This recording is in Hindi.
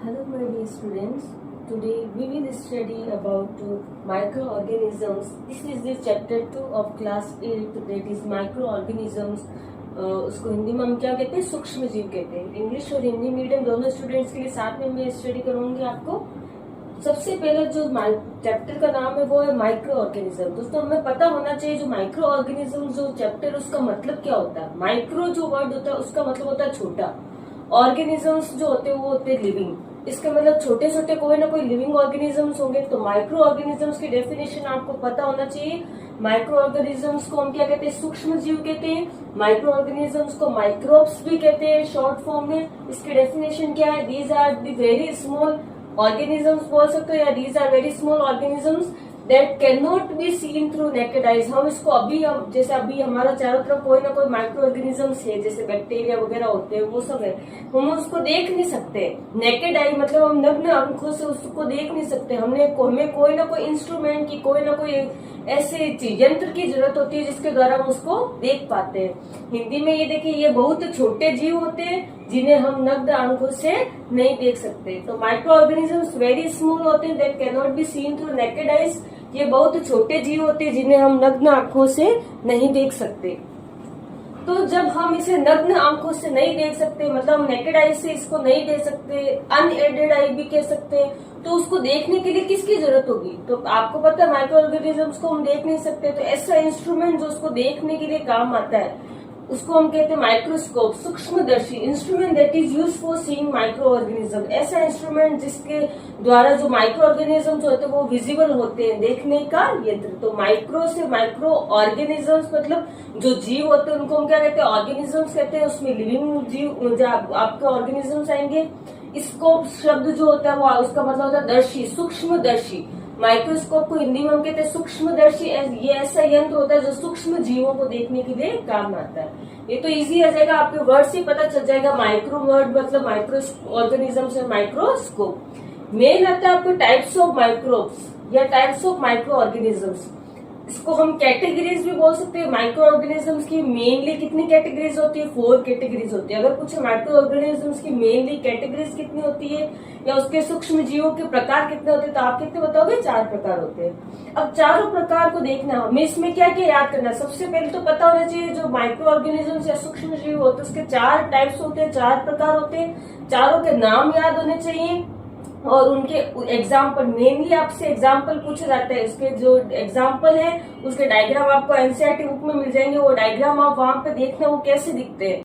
Hello my dear students, today we will study about microorganisms. This is the chapter 2 of class 8, that is microorganisms. उसको हिंदी में हम क्या कहते हैं, सूक्ष्म जीव कहते हैं। इंग्लिश और हिंदी मीडियम दोनों स्टूडेंट्स के लिए साथ में मैं स्टडी करूंगी आपको। सबसे पहले जो चैप्टर का नाम है वो है माइक्रो ऑर्गेनिज्म। दोस्तों हमें पता होना चाहिए जो माइक्रो ऑर्गेनिज्म जो चैप्टर उसका मतलब क्या होता है। माइक्रो जो वर्ड होता है उसका मतलब होता है छोटा, ऑर्गेनिजम्स जो होते हैं वो होते हैं लिविंग। इसका मतलब छोटे छोटे कोई ना कोई लिविंग ऑर्गेनिजम्स होंगे। तो माइक्रो ऑर्गेनिजम्स की डेफिनेशन आपको पता होना चाहिए। माइक्रो ऑर्गेनिजम्स को हम क्या कहते हैं, सूक्ष्म जीव कहते हैं। माइक्रो ऑर्गेनिजम्स को माइक्रोब्स भी कहते हैं शॉर्ट फॉर्म में। इसकी डेफिनेशन क्या है, these are the very small organisms बोल सकते हो, या these are very small organisms that can not be seen through naked eyes. हम इसको हम जैसे अभी हमारा चारों तरफ कोई ना कोई माइक्रो ऑर्गेनिजम्स है, जैसे बैक्टीरिया वगैरह होते हैं, वो सब है, हम उसको देख नहीं सकते। नेकेड आई मतलब हम नग्न आंखों से उसको देख नहीं सकते। हमें कोई ना कोई इंस्ट्रूमेंट की, कोई ना कोई ऐसे यंत्र की जरूरत होती है जिसके द्वारा हम उसको देख पाते हैं। हिंदी में ये देखिए, ये बहुत छोटे जीव होते हैं जिन्हें हम नग्न आंखों से नहीं देख सकते। तो माइक्रो ऑर्गेनिजम्स वेरी स्मॉल होते हैं, that can not be seen through naked eyes. ये बहुत छोटे जीव होते हैं जिन्हें हम नग्न आंखों से नहीं देख सकते। तो जब हम इसे नग्न आंखों से नहीं देख सकते, मतलब हम नेकेड आई से इसको नहीं देख सकते, अनएडेड आई भी कह सकते हैं, तो उसको देखने के लिए किसकी जरूरत होगी। तो आपको पता है माइक्रो ऑर्गेनिजम्स को हम देख नहीं सकते, तो ऐसा इंस्ट्रूमेंट जो उसको देखने के लिए काम आता है उसको हम कहते हैं माइक्रोस्कोप, सूक्ष्मदर्शी। Instrument that is use for seeing micro organism. ऐसा इंस्ट्रूमेंट जिसके द्वारा जो माइक्रो ऑर्गेनिज्म होते हैं वो विजिबल होते हैं, देखने का यंत्र। तो माइक्रो से माइक्रो ऑर्गेनिजम्स मतलब जो जीव होते हैं उनको हम क्या कहते हैं, ऑर्गेनिजम्स कहते हैं। उसमें लिविंग जीव जो आपके ऑर्गेनिजम्स आएंगे। स्कोप शब्द जो होता है वो उसका मतलब होता है दर्शी, सूक्ष्मदर्शी। माइक्रोस्कोप को हिंदी में हम कहते हैं सूक्ष्मदर्शी। ये ऐसा यंत्र होता है जो सूक्ष्म जीवों को देखने के लिए काम आता है। ये तो इजी आ जाएगा, आपके वर्ड से पता चल जाएगा। माइक्रो वर्ड मतलब माइक्रो ऑर्गेनिज्म से माइक्रोस्कोप। मेन आता है आपको टाइप्स ऑफ माइक्रोब्स या टाइप्स ऑफ माइक्रो ऑर्गेनिजम्स। इसको हम कैटेगरीज भी बोल सकते हैं। माइक्रो ऑर्गेनिजम्स की मेनली कितनी कैटेगरीज होती है, 4 कैटेगरीज होती है। अगर पूछे माइक्रो ऑर्गेनिजम्स की मेनली कैटेगरीज कितनी होती है या उसके सूक्ष्म जीवों के प्रकार कितने होते हैं, तो आप कितने बताओगे, 4 प्रकार होते हैं। अब चारों प्रकार को देखना, हमें इसमें क्या क्या याद करना। सबसे पहले तो पता होना चाहिए जो माइक्रो ऑर्गेनिजम्स या सूक्ष्म जीव होते हैं उसके 4 टाइप्स होते हैं, 4 प्रकार होते हैं। चारों के नाम याद होने चाहिए और उनके एग्जाम्पल, मेनली आपसे एग्जाम्पल पूछे जाते हैं। उसके जो एग्जाम्पल है उसके डायग्राम आपको एनसीईआरटी बुक में मिल जाएंगे। वो डायग्राम आप वहां पे देखना वो कैसे दिखते हैं।